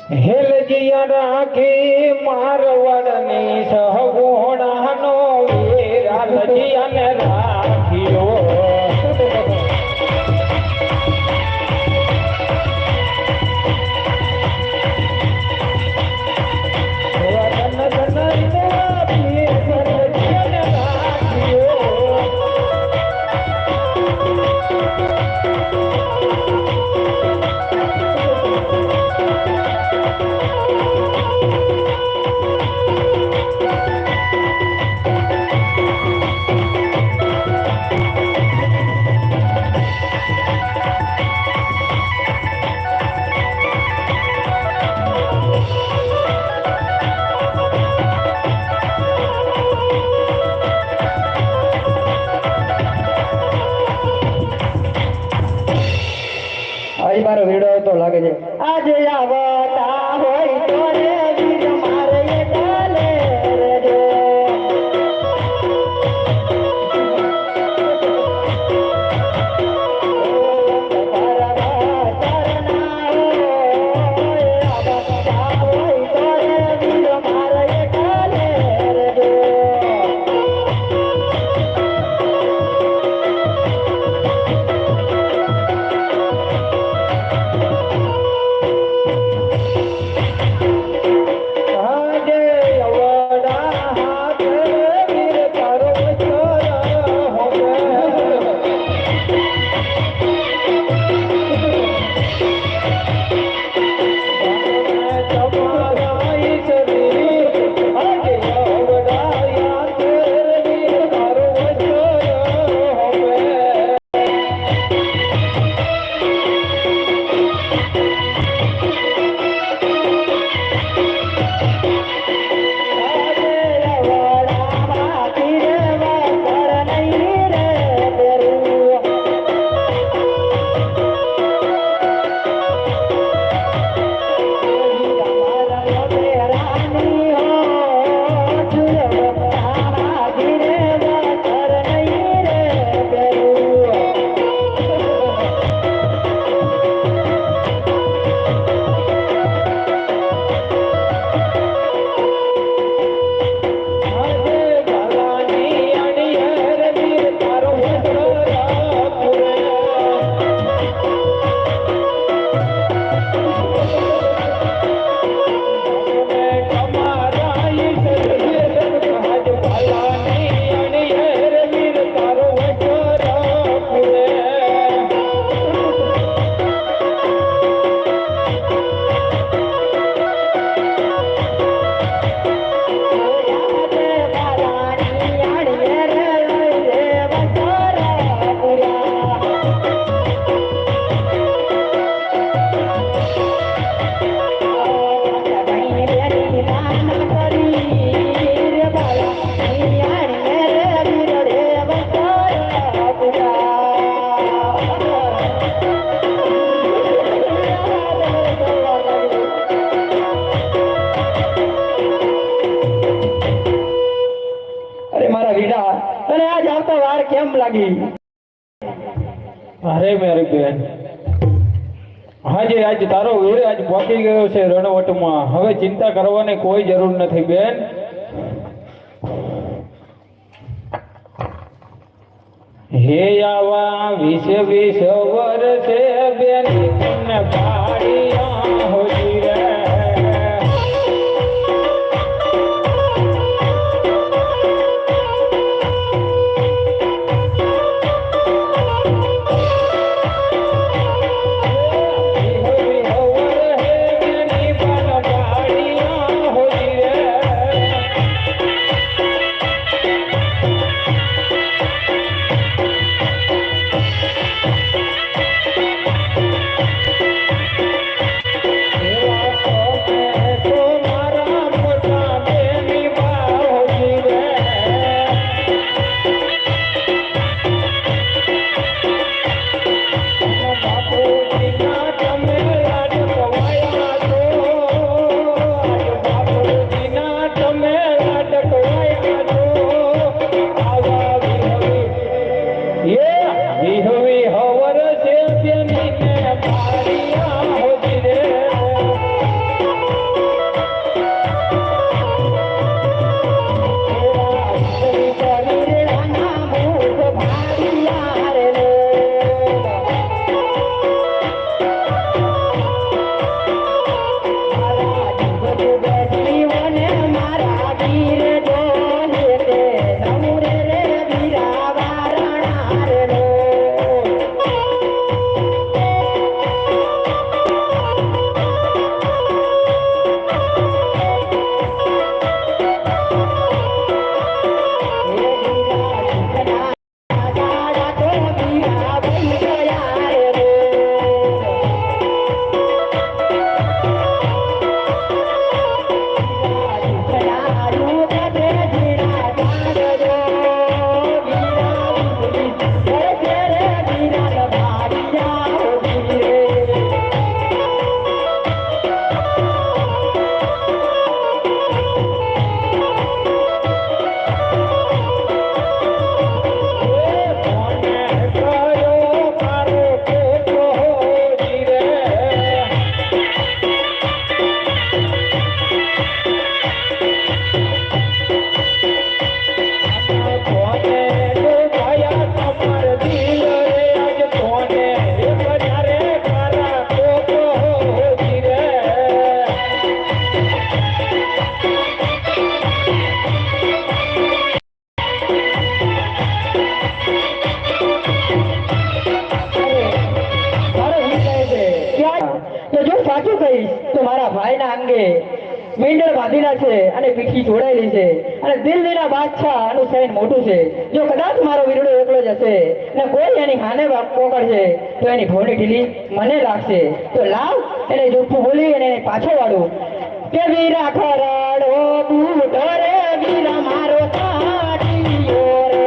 હેલજીયા રાખી મારવાડની સહગુણાનો વીર હાલજીયાને રાખ્યો મારો વીડો તો લાગે છે આજે આવતા હોય તો રે વીર મારે કાલે રેજો કેમ લાગી અરે મારી બેન હાજી આજ તારો વીર આજ પહોંચી ગયો છે રણવટમાં હવે ચિંતા કરવાની કોઈ જરૂર નથી બેન હે આવા 20 વર્ષે બેન તમને પાડી હોજી રે સાચું કહીશ તો મારા ભાઈના અંગે મેંડળ બાંધેલા છે અને પીઠી જોડાયેલી છે અને દિલ્હીના બાદશાહ આનું સૈન મોટું છે. જો કદાચ મારો વીરડો એકલો જ હશે ને કોઈ એની હાને પકડશે તો એની ભોળી ઢીલી મને લાગશે. તો લાવ એને જૂઠું બોલી અને એને પાછો વાળું કે વીરા ખરાડો બૂટો રે વીરા મારો સાડીયો રે.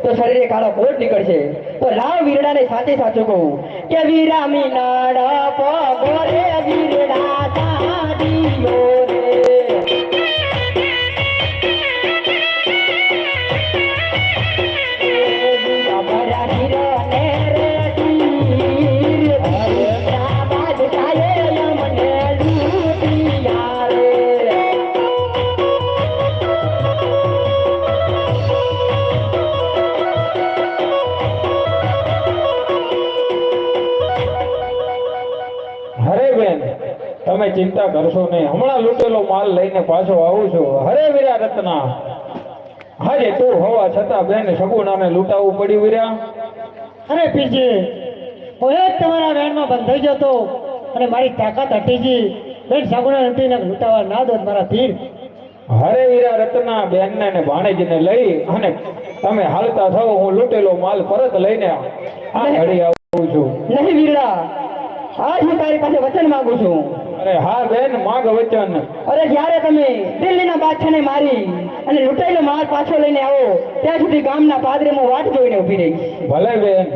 તો શરીરે કાળો કોટ નીકળશે. તો લાવ વીરડાને સાચે સાચું કહું કે વીરા મીનાડા પગોરે વીરડા સાડીયો રે. તમે ચિંતા કરશો નહીં, હમણાં લૂંટેલો માલ લઈને પાછો આવું છું. હરે વીરા રત્ના, હાજે તું હોવા છતાં બેન સગુણાને લૂંટાવવું પડ્યું વીરા. અરે પીજી હું જ તમારા વેણમાં બંધાઈ ગયો હતો અને મારી તાકાત હટી ગઈ. બેન સગુણા લૂંટીને લૂંટાવા ના દો મારા પીર. હરે વીરા રત્ના, બેનને ને ભાણેજને લઈ અને તમે હાલતા થાઓ, હું લૂંટેલો માલ પરત લઈને આ ઘડી આવું છું. નહીં વીરડા, આજ હું તારી પાસે વચન માંગુ છું. અરે હા બેન, માગ વચન. અરે જ્યારે તમે દિલ્હીના બાદશાહને મારી અને લૂંટાયેલો માલ પાછો લઈને આવો ત્યાં સુધી ગામના પાદરે હું વાટ જોઈને ઊભી રહી. ભલે બેન.